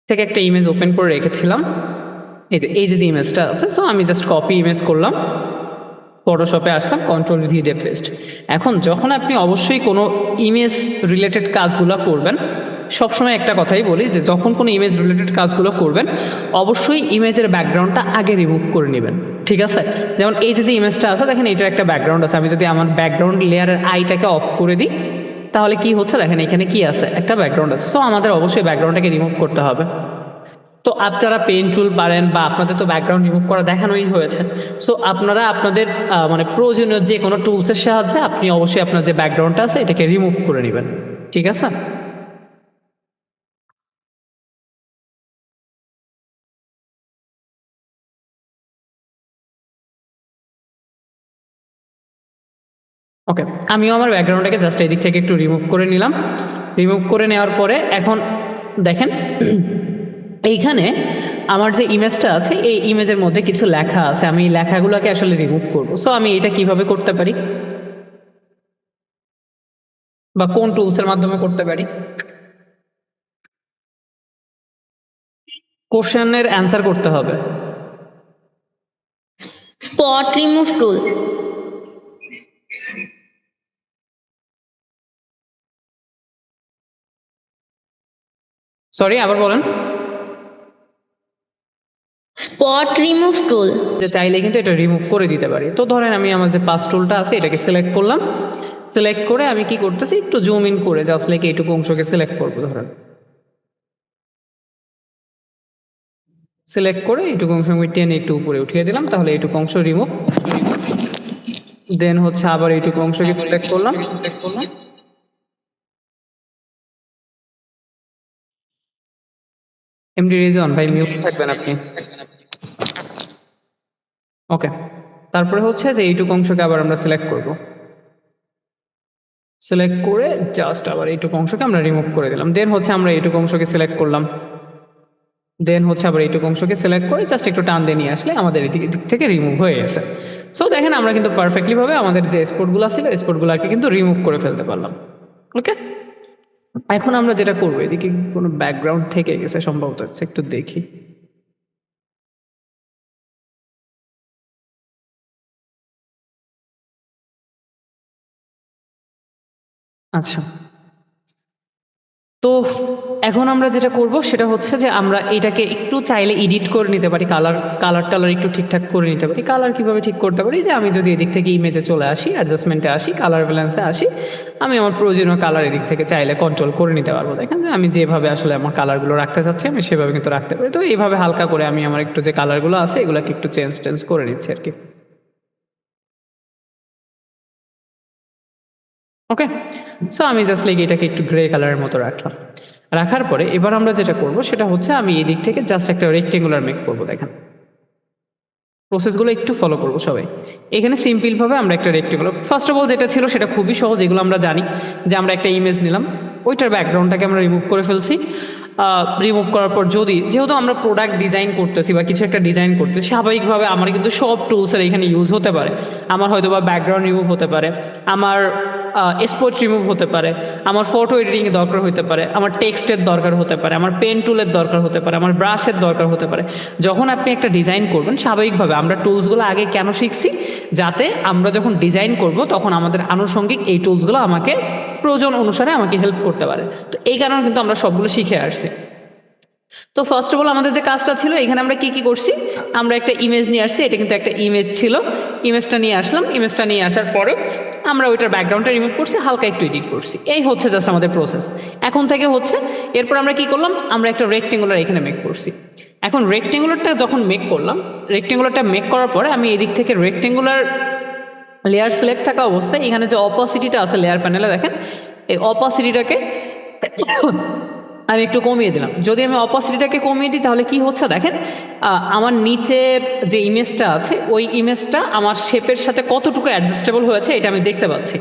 থেকে একটা image open করে রেখেছিলাম, এই যে ইমেজটা আছে। সো আমি জাস্ট কপি ইমেজ করলাম, ফটোশপে আসলাম, কন্ট্রোল ভি দিয়ে পেস্ট। এখন যখন আপনি অবশ্যই কোনো ইমেজ রিলেটেড কাজগুলো করবেন, সবসময় একটা কথাই বলি যে যখন কোনো ইমেজ রিলেটেড কাজগুলো করবেন অবশ্যই ইমেজের ব্যাকগ্রাউন্ডটা আগে রিমুভ করে নেবেন, ঠিক আছে? যেমন এই যে ইমেজটা আছে দেখেন, এটার একটা ব্যাকগ্রাউন্ড আছে। আমি যদি আমার ব্যাকগ্রাউন্ড লেয়ারের আইটাকে অফ করে দিই তাহলে কি হচ্ছে দেখেন, এখানে কি আছে, একটা ব্যাকগ্রাউন্ড আছে। সো আমাদের অবশ্যই ব্যাকগ্রাউন্ডটাকে রিমুভ করতে হবে। তো আপনারা পেন টুল পারেন, বা আপনাদের তো ব্যাকগ্রাউন্ড রিমুভ করা দেখানোই হয়েছে। সো আপনারা আপনাদের মানে প্রয়োজনীয় যে কোনো টুলসের সাহায্যে আপনি অবশ্যই আপনার যে ব্যাকগ্রাউন্ডটা আছে এটাকে রিমুভ করে নেবেন, ঠিক আছে? ওকে, আমিও আমার ব্যাকগ্রাউন্ডটাকে জাস্ট এদিক থেকে একটু রিমুভ করে নিলাম। রিমুভ করে নেওয়ার পরে এখন দেখেন এইখানে আমার যে ইমেজটা আছে এই ইমেজের মধ্যে কিছু লেখা আছে, আমি এই লেখাগুলোকে আসলে রিমুভ করব। সো আমি এটা কিভাবে করতে পারি বা কোন টুলসের মাধ্যমে করতে পারি? কোশ্চেনের অ্যান্সার করতে হবে। স্পট রিমুভ টুল। সরি, আবার বলেন। স্পট রিমুভ টুল। যে চাইলে কিন্তু এটা রিমুভ করে দিতে পারি। তো ধরেন আমি আমার যে পাস টুলটা আছে এটাকে সিলেক্ট করলাম, সিলেক্ট করে আমি কি করতেছি, একটু জুম ইন করে জাস্ট লাইক এইটুকু অংশকে সিলেক্ট করবো। ধরেন সিলেক্ট করে এইটুকু অংশ আমি টেনে একটু উপরে উঠিয়ে দিলাম, তাহলে এইটুকু অংশ রিমুভ। দেন হচ্ছে আবার এইটুকু অংশকে সিলেক্ট করলাম, এমডি রিজন ভাই মিউট থাকবেন আপনি। ওকে, তারপরে হচ্ছে যে এইটুকু অংশকে আবার আমরা সিলেক্ট করব, সিলেক্ট করে জাস্ট আবার এইটুকু অংশকে আমরা রিমুভ করে দিলাম। দেন হচ্ছে আমরা এইটুকু অংশকে সিলেক্ট করলাম, দেন হচ্ছে আবার এইটুকু অংশকে সিলেক্ট করে জাস্ট একটু টান দিয়ে নিয়ে আসলে আমাদের এদিক থেকে রিমুভ হয়ে গেছে। সো দেখেন আমরা কিন্তু পারফেক্টলি ভাবে আমাদের যে স্পটগুলো ছিল স্পটগুলোকে কিন্তু রিমুভ করে ফেলতে পারলাম। ওকে, এখন আমরা যেটা করবো, এদিকে কোনো ব্যাকগ্রাউন্ড থেকে গেছে সম্ভবত, একটু দেখি। আচ্ছা, তো এখন আমরা যেটা করব সেটা হচ্ছে যে আমরা এটাকে একটু চাইলে এডিট করে নিতে পারি, কালার একটু ঠিকঠাক করে নিতে পারি। কালার কিভাবে ঠিক করতে পারি, যে আমি যদি এদিক থেকে ইমেজে চলে আসি, অ্যাডজাস্টমেন্টে আসি, কালার ব্যালেন্সে আসি, আমি আমার প্রয়োজনীয় কালার এদিক থেকে চাইলে কন্ট্রোল করে নিতে পারবো। দেখেন যে আমি যেভাবে আসলে আমার কালারগুলো রাখতে চাচ্ছি আমি সেভাবে কিন্তু রাখতে পারি। তো এইভাবে হালকা করে আমি আমার একটু যে কালারগুলো আছে এগুলোকে একটু চেঞ্জ করে নিচ্ছি আর কি। ওকে, সো আমি জাস্ট লাইক এটাকে একটু গ্রে কালারের মতো রাখলাম। রাখার পরে এবার আমরা যেটা করব সেটা হচ্ছে আমি এই দিক থেকে জাস্ট একটা রেক্টেঙ্গুলার মেক করব। দেখেন প্রসেসগুলো একটু ফলো করবো সবাই। এখানে সিম্পলভাবে আমরা একটা রেক্টেঙ্গুলার, ফার্স্ট অফ অল যেটা ছিল সেটা খুবই সহজ, এগুলো আমরা জানি যে আমরা একটা ইমেজ নিলাম, ওইটার ব্যাকগ্রাউন্ডটাকে আমরা রিমুভ করে ফেলছি। রিমুভ করার পর যেহেতু আমরা প্রোডাক্ট ডিজাইন করতেছি বা কিছু একটা ডিজাইন করতেছি, স্বাভাবিকভাবে আমার কিন্তু সব টুলসের এখানে ইউজ হতে পারে। আমার হয়তো বা ব্যাকগ্রাউন্ড রিমুভ হতে পারে, আমার স্পট রিমুভ হতে পারে, আমার ফটো এডিটিংয়ের দরকার হতে পারে, আমার টেক্সটের দরকার হতে পারে, আমার পেন টুলের দরকার হতে পারে, আমার ব্রাশের দরকার হতে পারে। যখন আপনি একটা ডিজাইন করবেন স্বাভাবিকভাবে আমরা টুলসগুলো আগে কেন শিখছি, যাতে আমরা যখন ডিজাইন করব তখন আমাদের আনুষঙ্গিক এই টুলসগুলো আমাকে প্রয়োজন অনুসারে আমাকে হেল্প করতে পারে। তো এই কারণে কিন্তু আমরা সবগুলো শিখে আসছি। তো ফার্স্ট অফ অল আমাদের যে কাজটা ছিল, এখানে আমরা কি করছি, আমরা একটা ইমেজ নিয়ে আসছি। এটা কিন্তু একটা ইমেজ ছিল, ইমেজটা নিয়ে আসলাম। ইমেজটা নিয়ে আসার পরে আমরা ওইটার ব্যাকগ্রাউন্ডটা রিমুভ করছি, হালকা একটু এডিট করছি। এই হচ্ছে জাস্ট আমাদের প্রসেস। এখন থেকে হচ্ছে এরপর আমরা কি করলাম, আমরা একটা রেক্টেঙ্গুলার এখানে মেক করছি। এখন রেক্টেঙ্গুলারটা যখন মেক করলাম, রেক্টেঙ্গুলারটা মেক করার পরে আমি এদিক থেকে রেক্টেঙ্গুলার লেয়ার সিলেক্ট থাকা অবস্থায় এখানে যে অপাসিটিটা আছে লেয়ার প্যানেলে, দেখেন এই অপাসিটিটাকে আমি একটু কমিয়ে দিলাম। যদি আমি অপাসিটিটাকে কমিয়ে দিই তাহলে কি হচ্ছে দেখেন, আমার নিচের যে ইমেজটা আছে ওই ইমেজটা আমার শেপের সাথে কতটুকু অ্যাডজাস্টেবল হয়েছে এটা আমি দেখতে পাচ্ছি।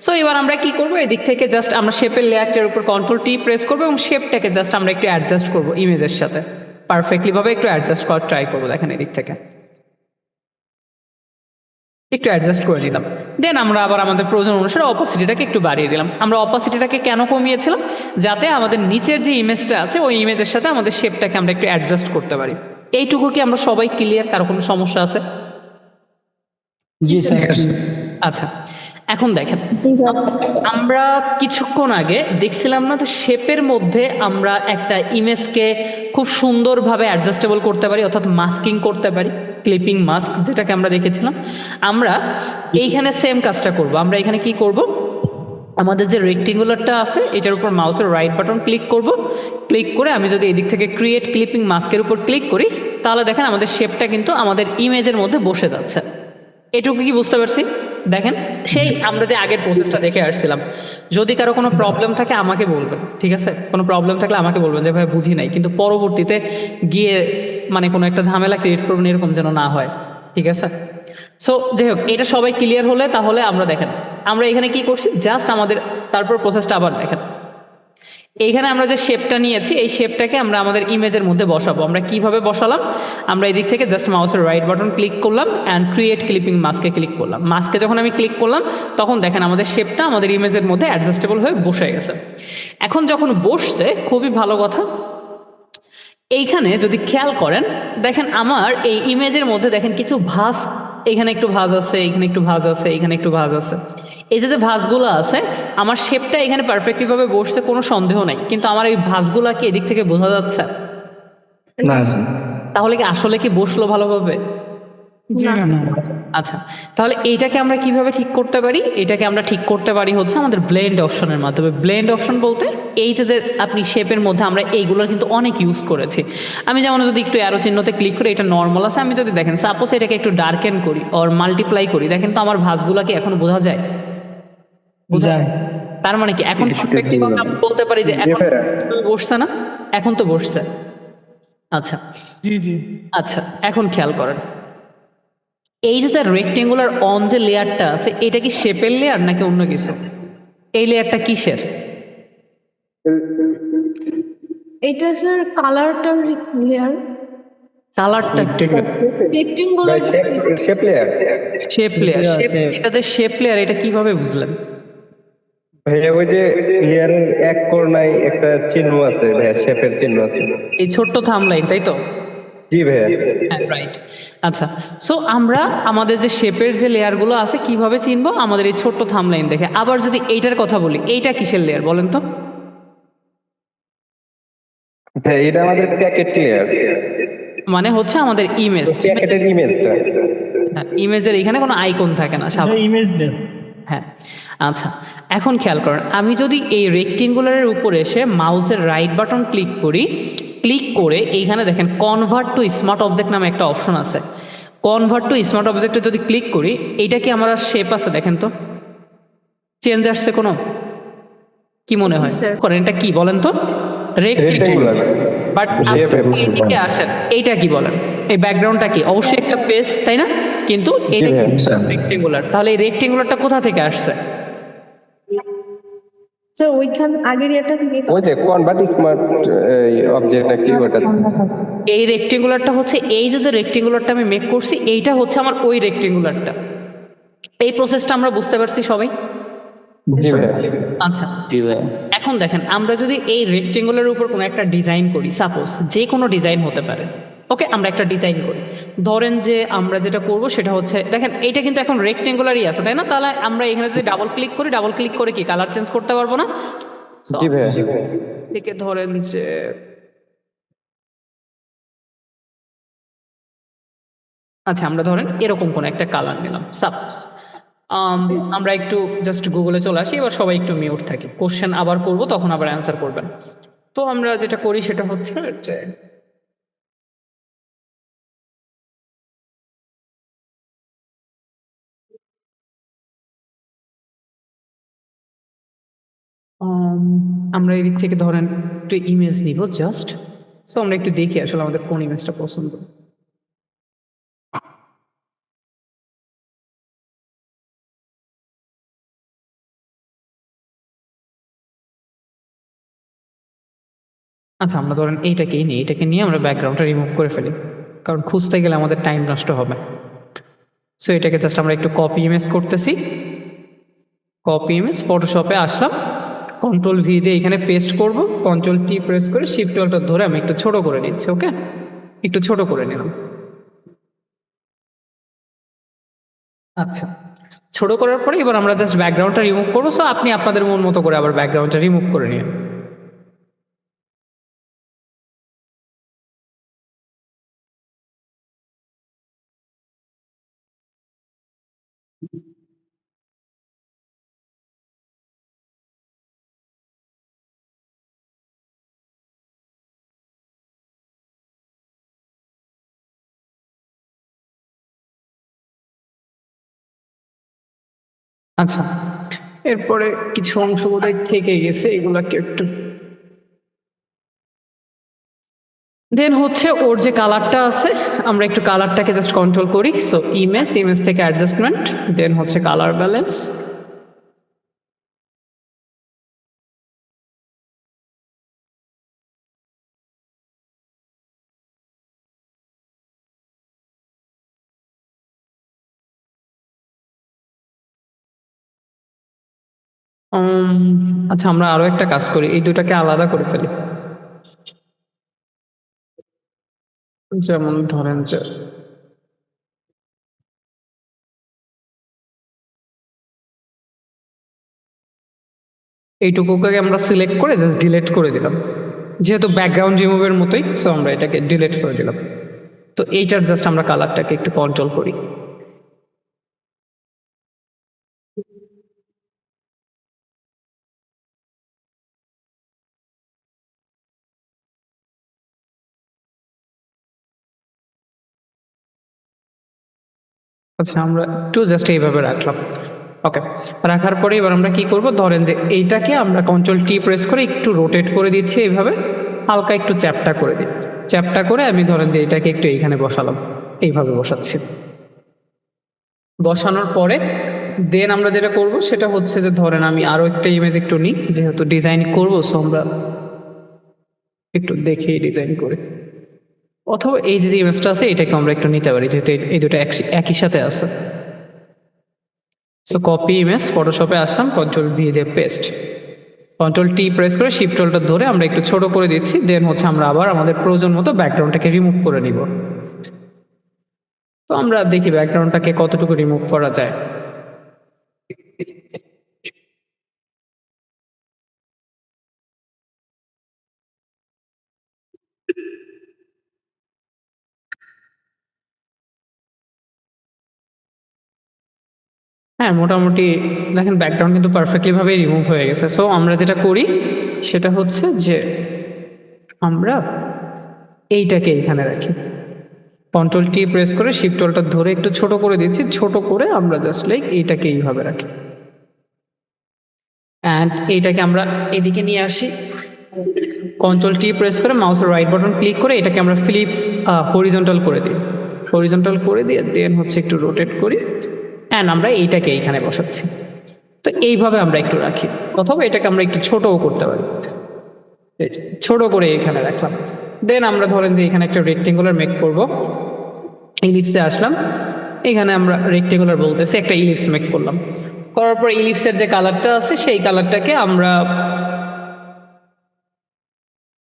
সো এবার আমরা কি করব, এদিক থেকে জাস্ট আমরা শেপের লেয়ারটার উপর কন্ট্রোল টি প্রেস করবো এবং শেপটাকে জাস্ট আমরা একটু অ্যাডজাস্ট করবো ইমেজের সাথে, পারফেক্টলি ভাবে একটু অ্যাডজাস্ট করার ট্রাই করবো। দেখেন এদিক থেকে একটু অ্যাডজাস্ট করে নিলাম। দেন আমরা আবার আমাদের প্রয়োজন অনুসারে অপাসিটিটাকে একটু বাড়িয়ে দিলাম। আমরা অপাসিটিটাকে কেন কমিয়েছিলাম? যাতে আমাদের নিচের যে ইমেজটা আছে ওই ইমেজের সাথে আমাদের শেপটাকে আমরা একটু অ্যাডজাস্ট করতে পারি। এইটুকু কি আমরা সবাই ক্লিয়ার? কারো কোনো সমস্যা আছে? জি স্যার। আচ্ছা, এখন দেখেন, আমরা কিছুক্ষণ আগে দেখছিলাম না যে শেপের মধ্যে আমরা একটা ইমেজকে খুব সুন্দরভাবে অ্যাডজাস্টেবল করতে পারি, অর্থাৎ মাস্কিং করতে পারি, ক্লিপিং মাস্ক যেটাকে আমরা দেখেছিলাম। আমরা এইখানে সেম কাজটা করব। আমরা এখানে কি করব? আমাদের যে রেক্টেঙ্গুলারটা আছে এটার উপর মাউসের রাইট বাটন ক্লিক করব। ক্লিক করে আমি যদি এদিক থেকে ক্রিয়েট ক্লিপিং মাস্কের উপর ক্লিক করি, তাহলে দেখেন আমাদের শেপটা কিন্তু আমাদের ইমেজের মধ্যে বসে যাচ্ছে। এটুকু কি বুঝতে পারছি? দেখেন, সেই আমরা যে আগের প্রসেসটা দেখে আসছিলাম। যদি কারো কোনো প্রবলেম থাকে আমাকে বলবেন, ঠিক আছে? কোনো প্রবলেম থাকলে আমাকে বলবেন যে ভাই বুঝি নাই, কিন্তু পরবর্তীতে গিয়ে মানে কোনো একটা ঝামেলা ক্রিয়েট করবেন, এরকম যেন না হয়, ঠিক আছে? সো যাই হোক, এটা সবাই ক্লিয়ার হলে তাহলে আমরা দেখেন আমরা এখানে কি করছি, জাস্ট আমাদের তারপর প্রসেসটা আবার দেখেন। এইখানে আমরা যে শেপটা নিয়েছি এই শেপটাকে আমরা আমাদের ইমেজের মধ্যে বসাবো। আমরা কিভাবে বসালাম? আমরা এদিক থেকে জাস্ট মাউসের রাইট বাটন ক্লিক করলাম অ্যান্ড ক্রিয়েট ক্লিপিং মাস্কে ক্লিক করলাম। মাস্কে যখন আমি ক্লিক করলাম তখন দেখেন আমাদের শেপটা আমাদের ইমেজের মধ্যে অ্যাডজাস্টেবল হয়ে বসে গেছে। এখন যখন বসছে, খুবই ভালো কথা, এইখানে যদি খেয়াল করেন দেখেন আমার এই ইমেজের মধ্যে দেখেন কিছু ভাঁজ, এখানে একটু ভাঁজ আছে, এখানে একটু ভাঁজ আছে, এখানে একটু ভাঁজ আছে। এই যে যে ভাঁজগুলো আছে, আমার শেপটা এখানে পারফেক্টলি ভাবে বসছে, কোনো সন্দেহ নাই, কিন্তু আমার এই ভাঁজগুলা কি এদিক থেকে বোঝা যাচ্ছে? না তাহলে কি আসলে কি বসলো ভালোভাবে? আচ্ছা, তাহলে এইটাকে আমরা কিভাবে ঠিক করতে পারি? এটাকে আমরা ঠিক করতে পারি হচ্ছে আমাদের ব্লেন্ড অপশনের মাধ্যমে। ব্লেন্ড অপশন বলতে এই যে যে আপনি শেপের মধ্যে আমরা এইগুলোর কিন্তু অনেক ইউজ করেছি। আমি যেমন যদি একটু অ্যারো চিহ্নতে ক্লিক করি, এটা নর্মাল আছে, আমি যদি দেখেন সাপোজ এটাকে একটু ডার্কেন করি অর মাল্টিপ্লাই করি, দেখেন তো আমার ভাঁজগুলোকে এখন বোঝা যায়? বোঝা যায়? তার মানে কি এখন পারফেক্টলি আমরা বলতে পারি যে এখন বসছে না? এখন তো বসছে। আচ্ছা জি জি। আচ্ছা, এখন খেয়াল করেন, এই যে তার রেক্টেঙ্গুলার অন যে লেয়ারটা আছে, এটা কি শেপের লেয়ার নাকি অন্য কিছু? এই লেয়ারটা কিসের? এটা স্যার কালারটা লেয়ার কালারটা rectangular shape layer. Shape layer. এটা যে শেপ লেয়ার, এটা কিভাবে বুঝলেন? ভাইয়া ওই যে লেয়ারের এক কোণায় একটা চিহ্ন আছে ভাইয়া, শেপের চিহ্ন আছে। এই ছোট্ট থামলাইন, তাই তো? জি ভাইয়া। হ্যাঁ, রাইট। আচ্ছা, সো আমরা আমাদের যে শেপের যে লেয়ারগুলো আছে কিভাবে চিনবো? আমাদের এই ছোট্ট থামলাইন দেখে। আবার যদি এইটার কথা বলি, এইটা কিসের লেয়ার বলেন তো? হ্যাঁ, এটা আমাদের প্যাকেট লেয়ার, মানে হচ্ছে আমাদের ইমেজ। প্যাকেটের ইমেজটা। হ্যাঁ, ইমেজের এখানে কোনো আইকন থাকে না, স্বাভাবিক। ইমেজ দেন। হ্যাঁ, আচ্ছা, এখন খেয়াল করেন, আমি যদি এই রেক্টেঙ্গুলারের উপরে এসে মাউসের রাইট বাটন ক্লিক করি, ক্লিক করে এইখানে দেখেন কনভার্ট টু স্মার্ট অবজেক্ট নামে একটা অপশন আছে। কনভার্ট টু স্মার্ট অবজেক্টে যদি ক্লিক করি, এইটা কি আমার শেপ আছে? দেখেন তো চেঞ্জ আসছে কোনো? কি মনে হয় করেন এটা কি বলেন তো? রেক্টেঙ্গুলার। বাট এইদিকে আসেন, এইটা কি বলেন? এই ব্যাকগ্রাউন্ডটা কি? অবশ্যই একটা পেজ, তাই না? কিন্তু এটা রেক্টেঙ্গুলার। তাহলে এই রেক্টেঙ্গুলারটা কোথা থেকে আসছে? স্যার ওইখান আগের এটা থেকে ওই যে কনভার্ট স্মার্ট অবজেক্ট নাকি ওটা। এই রেক্টেঙ্গুলারটা হচ্ছে এই যে যে রেক্টেঙ্গুলারটা আমি মেক করছি, এইটা হচ্ছে আমার ওই রেক্টেঙ্গুলারটা। এই প্রসেসটা আমরা বুঝতে পারছি সবাই? জি ভাইয়া। আচ্ছা, এখন দেখেন আমরা যদি এই রেক্টেঙ্গুলার উপর কোনো একটা ডিজাইন করি, সাপোজ যে কোনো ডিজাইন হতে পারে, ওকে, আমরা একটা ডিজাইন করি, ধরেন যে আমরা যেটা করব সেটা হচ্ছে, দেখেন এইটা কিন্তু এখন রেক্টেঙ্গুলারই আছে, তাই না? তাহলে আমরা এখানে যদি ডাবল ক্লিক করি, ডাবল ক্লিক করে কি কালার চেঞ্জ করতে পারবো না? জি ভাইয়া। থেকে ধরেন যে আচ্ছা, আমরা ধরেন এরকম কোন একটা কালার নিলাম সাপোজ। আমরা একটু জাস্ট গুগলে চলে আসি, এবার সবাই একটু মিউট থাকি, কোশ্চেন আবার করব তখন আবার অ্যান্সার করবেন। তো আমরা যেটা করি সেটা হচ্ছে যে আমরা এদিক থেকে ধরেন একটু ইমেজ নিব জাস্ট। সো আমরা একটু দেখি আসলে আমাদের কোন ইমেজটা পছন্দ। আচ্ছা, আমরা ধরেন এইটাকেই নিই, এটাকে নিয়ে আমরা ব্যাকগ্রাউন্ডটা রিমুভ করে ফেলি, কারণ খুঁজতে গেলে আমাদের টাইম নষ্ট হবে। সো এটাকে জাস্ট আমরা একটু কপি ইমেজ করতেছি, কপি ইমেজ ফটোশপে আসলাম, কন্ট্রোল ভি দিয়ে এখানে পেস্ট করব, কন্ট্রোল টি প্রেস করে শিফট অল্টা ধরে আমি একটু ছোট করে নিচ্ছি। ওকে, একটু ছোট করে নিলাম। আচ্ছা, ছোট করার পরে এবার আমরা জাস্ট ব্যাকগ্রাউন্ডটা রিমুভ করবো। সো আপনি আপনাদের মন মতো করে আবার ব্যাকগ্রাউন্ডটা রিমুভ করে নিন। আচ্ছা, এরপরে কিছু অংশ বোধহয় থেকে গেছে, এগুলাকে একটু দেন হচ্ছে ওর যে কালারটা আছে, আমরা একটু কালারটাকে জাস্ট কন্ট্রোল করি। সো ইমেজ থেকে অ্যাডজাস্টমেন্ট, দেন হচ্ছে কালার ব্যালেন্স। আচ্ছা, আমরা আরো একটা কাজ করি, এই দুটাকে আলাদা করে ফেলি। যেমন ধরেন যে এইটুকুকে আমরা সিলেক্ট করে জাস্ট ডিলিট করে দিলাম, যেহেতু ব্যাকগ্রাউন্ড রিমুভের মতোই। সো আমরা এটাকে ডিলিট করে দিলাম। তো এইটার জাস্ট আমরা কালারটাকে একটু কন্ট্রোল করি। আচ্ছা, আমরা একটু জাস্ট এইভাবে রাখলাম। ওকে, রাখার পরে এবার আমরা কি করব, ধরেন যে এইটাকে আমরা কন্ট্রোল টি প্রেস করে একটু রোটেট করে দিচ্ছি, এইভাবে হালকা একটু চ্যাপটা করে দিই। চ্যাপটা করে আমি ধরেন যে এটাকে একটু এইখানে বসালাম, এইভাবে বসাচ্ছি। বসানোর পরে দেন আমরা যেটা করব সেটা হচ্ছে যে ধরেন আমি আরো একটা ইমেজ একটু নিই, যেহেতু ডিজাইন করবো। সো আমরা একটু দেখে ডিজাইন করি, অথবা এই যে ইমেজটা আছে এটাকে আমরা একটু নিতে পারি, যেহেতু এই দুটো একই সাথে আছে। সো কপি ইমেজ, ফটোশপে আসলাম, কন্ট্রোল ভি দিয়ে পেস্ট, কন্ট্রোল টি প্রেস করে শিফট অল্টা ধরে আমরা একটু ছোট করে দিচ্ছি। দেন হচ্ছে আমরা আবার আমাদের প্রয়োজন মতো ব্যাকগ্রাউন্ডটাকে রিমুভ করে নিব। তো আমরা দেখি ব্যাকগ্রাউন্ডটাকে কতটুকু রিমুভ করা যায়। হ্যাঁ, মোটামুটি দেখেন ব্যাকগ্রাউন্ড কিন্তু পারফেক্টলি ভাবে রিমুভ হয়ে গেছে। সো আমরা যেটা করি সেটা হচ্ছে যে আমরা এইটাকে এইখানে রাখি, কন্ট্রোল টি প্রেস করে শিফট অল্টা ধরে একটু ছোট করে দিচ্ছি। ছোট করে আমরা জাস্ট লাইক এইটাকে এইভাবে রাখি, অ্যান্ড এইটাকে আমরা এদিকে নিয়ে আসি। কন্ট্রোল টি প্রেস করে মাউসের রাইট বাটন ক্লিক করে এটাকে আমরা ফ্লিপ হরিজন্টাল করে দিই। হরিজন্টাল করে দিয়ে দেন হচ্ছে একটু রোটেট করি, অ্যান্ড আমরা এইটাকে এইখানে বসাচ্ছি। তো এইভাবে আমরা একটু রাখি, অথবা এটাকে আমরা একটু ছোটও করতে পারি। ছোট করে এখানে রাখলাম। দেন আমরা ধরেন যে এখানে একটা রেক্টেঙ্গুলার মেক করব। ইলিপসে আসলাম, এখানে আমরা রেক্টেঙ্গুলার বলতেছি, একটা ইলিপস মেক করলাম। করার পর ইলিপসের যে কালারটা আছে সেই কালারটাকে আমরা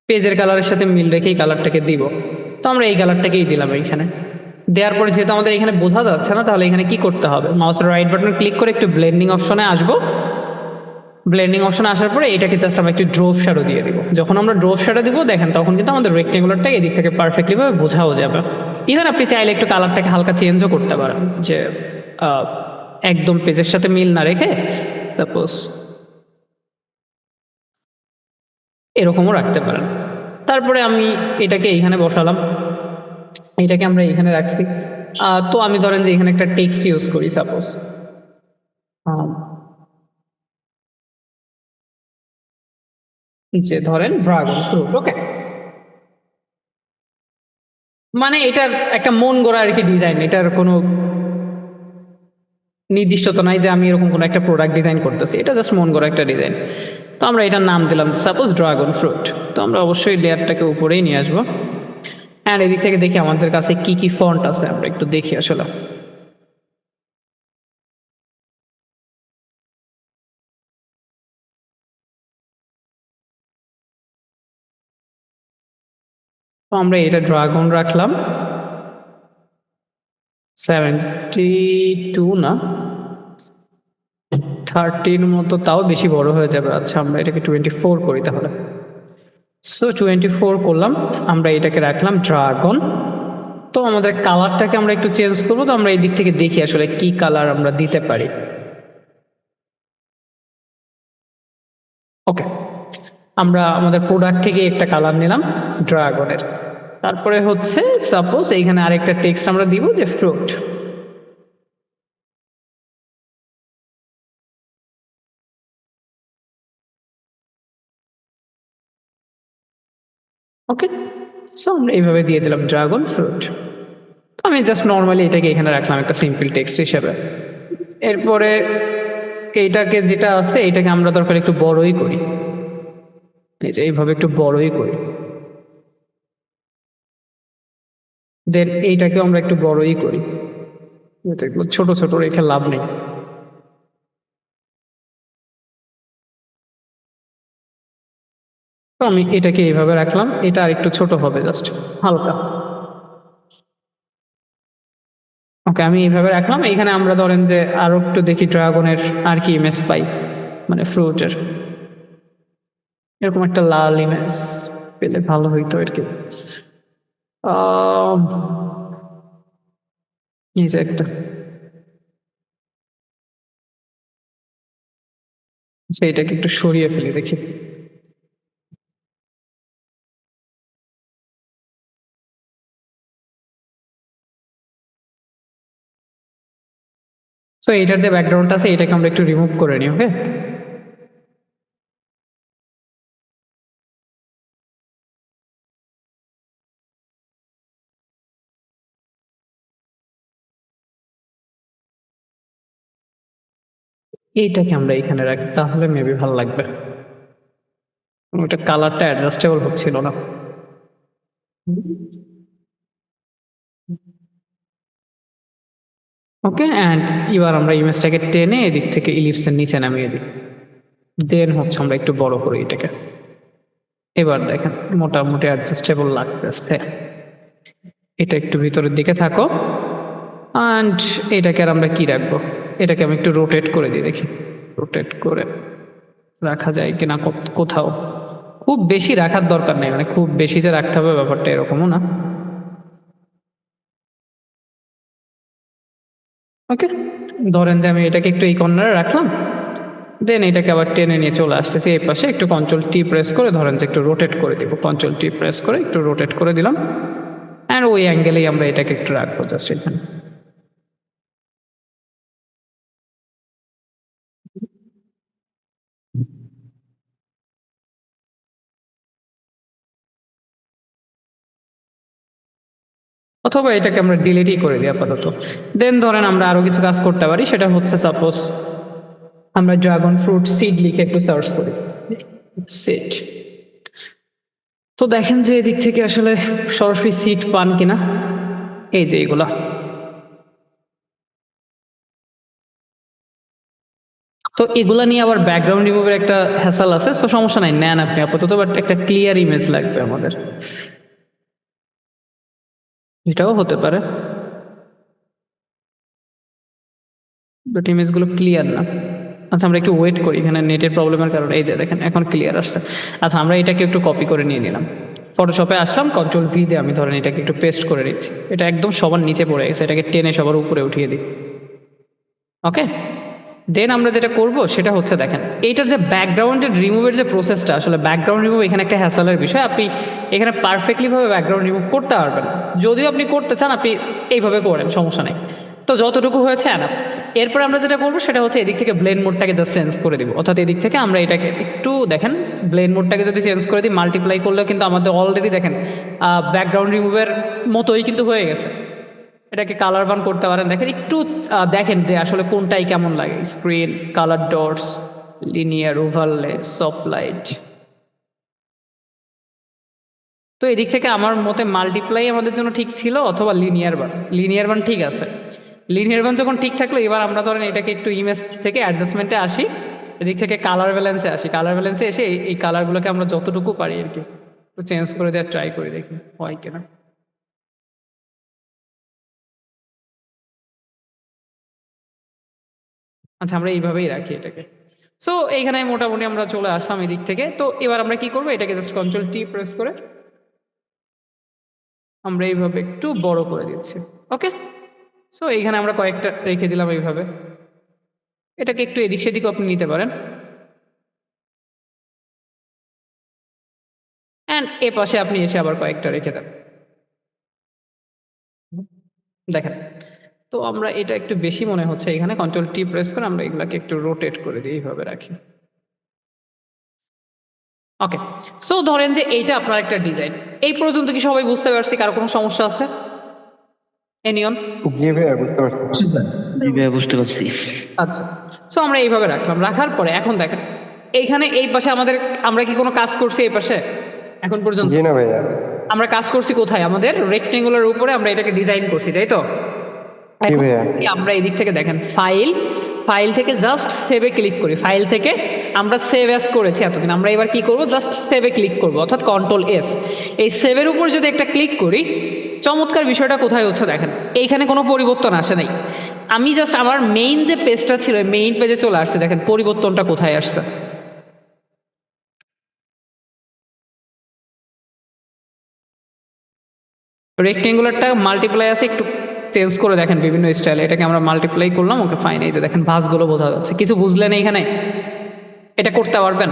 পেজের কালারের সাথে মিল রেখে এই কালারটাকে দিব। তো আমরা এই কালারটাকেই দিলাম এইখানে। দেওয়ার পরে যেহেতু আমাদের এখানে বোঝা যাচ্ছে না, তাহলে এখানে কি করতে হবে, মাউসের রাইট বাটন ক্লিক করে একটু ব্লেন্ডিং অপশনে আসবো। ব্লেন্ডিং অপশনে আসার পরে এটাকে জাস্ট আমরা একটু ড্রপ শ্যাডো দিয়ে দিব। যখন আমরা ড্রপ শ্যাডো দিব দেখেন তখন কিন্তু আমাদের রেক্টেঙ্গুলারটা এদিক থেকে পারফেক্টলি ভাবে বোঝাও যাবে। ইভেন আপনি চাইলে একটু কালারটাকে হালকা চেঞ্জও করতে পারেন, যে একদম পেজের সাথে মিল না রেখে সাপোজ এরকমও রাখতে পারেন। তারপরে আমি এটাকে এইখানে বসালাম, এটাকে আমরা এখানে রাখছি। তো আমি ধরেন যে এখানে একটা টেক্সট ইউজ করি, সাপোজ যে ধরেন ড্রাগন ফ্রুট। ওকে, মানে এটার একটা মন গড়া আর কি ডিজাইন, এটার কোনো নির্দিষ্টতা নাই যে আমি এরকম কোনো একটা প্রোডাক্ট ডিজাইন করতেছি, এটা জাস্ট মন গড়া একটা ডিজাইন। তো আমরা এটার নাম দিলাম সাপোজ ড্রাগন ফ্রুট। তো আমরা অবশ্যই লেয়ারটাকে উপরেই নিয়ে আসবো, অ্যান্ড এদিক থেকে দেখি আমাদের কাছে কি কি ফন্ট আছে, আমরা একটু দেখি আসলে। আমরা এটা ড্রাগন রাখলাম 72 না 30 মতো, তাও বেশি বড় হয়ে যাবে। আচ্ছা আমরা এটাকে 24 করি তাহলে। সো 24 করলাম, আমরা এটাকে রাখলাম ড্রাগন। তো আমাদের কালারটাকে আমরা একটু চেঞ্জ করবো, তো আমরা এই দিক থেকে দেখি আসলে কি কালার আমরা দিতে পারি। ওকে, আমরা আমাদের প্রোডাক্ট থেকে একটা কালার নিলাম ড্রাগনের। তারপরে হচ্ছে সাপোজ এইখানে আরেকটা টেক্সট আমরা দিব যে ফ্রুট। ওকে, সো আমরা এইভাবে দিয়ে দিলাম ড্রাগন ফ্রুট। তো আমি জাস্ট নর্মালি এটাকে এখানে রাখলাম একটা সিম্পল টেক্সট হিসেবে। এরপরে এইটাকে যেটা আছে এটাকে আমরা দরকার একটু বড়ই করি, এই যে এইভাবে একটু বড়ই করি। দেন এইটাকেও আমরা একটু বড়ই করি, এগুলো ছোট ছোট রেখে লাভ নেই। তো আমি এটাকে এইভাবে রাখলাম, এটা আর একটু ছোট হবে জাস্ট হালকা। ওকে, আমি এইভাবে রাখলাম। এইখানে আমরা ধরেন যে আরো একটু দেখি ড্রাগনের আর কি ইমেজ পাই, মানে ফ্রুটের এরকম একটা লাল ইমেজ পেলে ভালো হইতো আর কি। এই যে একটা, সেইটাকে একটু সরিয়ে ফেলি দেখি। সো এটার যে ব্যাকগ্রাউন্ড আছে এটাকে আমরা একটু রিমুভ করে নিই। ওকে, এইটাকে আমরা এখানে রাখি, তাহলে মেবি ভালো লাগবে। ওটা কালারটা অ্যাডজাস্টেবল হচ্ছিল না। ওকে, অ্যান্ড এবার আমরা ইমেজটাকে টেনে এদিক থেকে ইলিপসের নিচে নামিয়ে দিই। দেন হচ্ছে আমরা একটু বড় করি এটাকে। এবার দেখেন মোটামুটি অ্যাডজাস্টেবল লাগতেছে। এটা একটু ভিতরের দিকে থাকো। অ্যান্ড এটাকে আর আমরা কি রাখবো, এটাকে আমি একটু রোটেট করে দিই, দেখি রোটেট করে রাখা যায় কিনা কোথাও। খুব বেশি রাখার দরকার নেই, মানে খুব বেশি যে রাখতে হবে ব্যাপারটা এরকমও না। ওকে, ধরেন যে আমি এটাকে একটু এই কর্নারে রাখলাম, দেন এটাকে আবার টেনে নিয়ে চলে আসতেছি এই পাশে, একটু কন্ট্রোল টি প্রেস করে ধরেন যে একটু রোটেট করে দিব, কন্ট্রোল টি প্রেস করে একটু রোটেট করে দিলাম। অ্যান্ড ওই অ্যাঙ্গেলেই আমরা এটাকে একটু রাখবো জাস্ট এখানে। অথবা এটাকে আমরা ডিলিটই করে দিই আপাতত। দেন ধরেন আমরা আরো কিছু কাজ করতে পারি, সেটা হচ্ছে সাপোজ আমরা ড্রাগন ফ্রুট সিড লিখে একটু সার্চ করি সিড। তো দেখেন যে এদিক থেকে আসলে সরাসরি সিড পান কিনা, এই যে এগুলা। তো এগুলা নিয়ে আবার ব্যাকগ্রাউন্ড রিমুভের একটা হ্যাসাল আছে, সো সমস্যা নাই, নেন আপনি আপাতত, বাট একটা ক্লিয়ার ইমেজ লাগবে আমাদের। এটাও হতে পারে, বাট ইমেজগুলো ক্লিয়ার না। আচ্ছা আমরা একটু ওয়েট করি, এখানে নেটের প্রবলেমের কারণে। এই যে দেখেন এখন ক্লিয়ার আসছে। আচ্ছা আমরা এটাকে একটু কপি করে নিয়ে নিলাম, ফটোশপে আসলাম, কন্ট্রোল ভি দিয়ে আমি ধরেন এটাকে একটু পেস্ট করে নিচ্ছি। এটা একদম সবার নিচে পড়ে গেছে, এটাকে টেনে সবার উপরে উঠিয়ে দিই। ওকে, দেন আমরা যেটা করব সেটা হচ্ছে দেখেন এইটার যে ব্যাকগ্রাউন্ডের রিমুভের যে প্রসেসটা, আসলে ব্যাকগ্রাউন্ড রিমুভ এখানে একটা হ্যাসেলের বিষয়। আপনি এখানে পারফেক্টলি ভাবে ব্যাকগ্রাউন্ড রিমুভ করতে পারবেন, যদিও আপনি করতে চান আপনি এইভাবে করেন, সমস্যা নেই। তো যতটুকু হয়েছে না, এরপর আমরা যেটা করবো সেটা হচ্ছে এদিক থেকে ব্লেন্ড মোডটাকে জাস্ট চেঞ্জ করে দিব। অর্থাৎ এদিক থেকে আমরা এটাকে একটু দেখেন ব্লেন্ড মোডটাকে যদি চেঞ্জ করে দিই, মাল্টিপ্লাই করলেও কিন্তু আমাদের অলরেডি দেখেন ব্যাকগ্রাউন্ড রিমুভের মতোই কিন্তু হয়ে গেছে। এটাকে কালার বান করতে পারেন, দেখেন একটু দেখেন যে আসলে কোনটাই কেমন লাগে। Screen, colour dots, linear, overlay, soft light. তো এদিক থেকে আমার মতে মাল্টিপ্লাই আমাদের জন্য ঠিক ছিল, অথবা লিনিয়ার বান ঠিক আছে। লিনিয়ার বান যখন ঠিক থাকলো, এবার আমরা ধরেন এটাকে একটু ইমেজ থেকে অ্যাডজাস্টমেন্টে আসি, এদিক থেকে কালার ব্যালেন্সে আসি। কালার ব্যালেন্সে এসে এই কালারগুলোকে আমরা যতটুকু পারি আর কি তো চেঞ্জ করে দেওয়ার ট্রাই করে দেখি হয় কিনা। আচ্ছা আমরা এইভাবেই রাখি এটাকে। সো এইখানে মোটামুটি আমরা চলে আসলাম এদিক থেকে। তো এবার আমরা কি করবো, এটাকে জাস্ট কন্ট্রোল টি প্রেস করে আমরা এইভাবে একটু বড় করে দিচ্ছি। ওকে, সো এইখানে আমরা কয়েকটা রেখে দিলাম এইভাবে। এটাকে একটু এদিক সেদিকও আপনি নিতে পারেন। অ্যান্ড এ পাশে আপনি এসে আবার কয়েকটা রেখে দেন। দেখেন, তো আমরা এটা একটু বেশি মনে হচ্ছে এখানে, কন্ট্রোল টি প্রেস করে আমরা এগুলাকে একটু রোটেট করে দিই, এইভাবে রাখি। ওকে, সো ধরেন যে এইটা আপনার একটা ডিজাইন। এই পর্যন্ত কি সবাই বুঝতে পারছি? কারো কোনো সমস্যা আছে? এনিয়ন? জি ভাইয়া বুঝতে পারছি। জি ভাইয়া বুঝতে পারছি। আচ্ছা, সো আমরা এইভাবে রাখলাম। রাখার পরে এখন দেখেন এইখানে এই পাশে আমরা কি কোনো কাজ করছি এই পাশে এখন পর্যন্ত? জি না ভাইয়া। আমরা কাজ করছি কোথায়? আমাদের রেক্টেঙ্গুলার উপরে আমরা এটাকে ডিজাইন করছি, তাই তো? জি এখন ভাইয়া। যদি আমরা এদিক থেকে দেখেন ফাইল থেকে জাস্ট সেভে ক্লিক করি। ফাইল থেকে আমরা সেভ অ্যাজ করেছি এতদিন, আমরা এবার কি করব, জাস্ট সেভে ক্লিক করব, অর্থাৎ কন্ট্রোল এস। এই সেভের উপর যদি একটা ক্লিক করি, চমৎকার বিষয়টা কোথায় হচ্ছে দেখেন, এইখানে কোনো পরিবর্তন আসে নাই। আমি জাস্ট আমার মেইন যে পেজটা ছিল মেইন পেজে চলে আসছে। দেখেন পরিবর্তনটা কোথায় আসছে। রেক্টেঙ্গুলারটা মাল্টিপ্লাই আছে, একটু চেঞ্জ করে দেখেন বিভিন্ন স্টাইলে। এটাকে আমরা মাল্টিপ্লাই করলাম। ওকে ফাইন, এই যে দেখেন ভাঁজগুলো বোঝা যাচ্ছে। কিছু বুঝলেন এইখানে? এটা করতে পারবেন?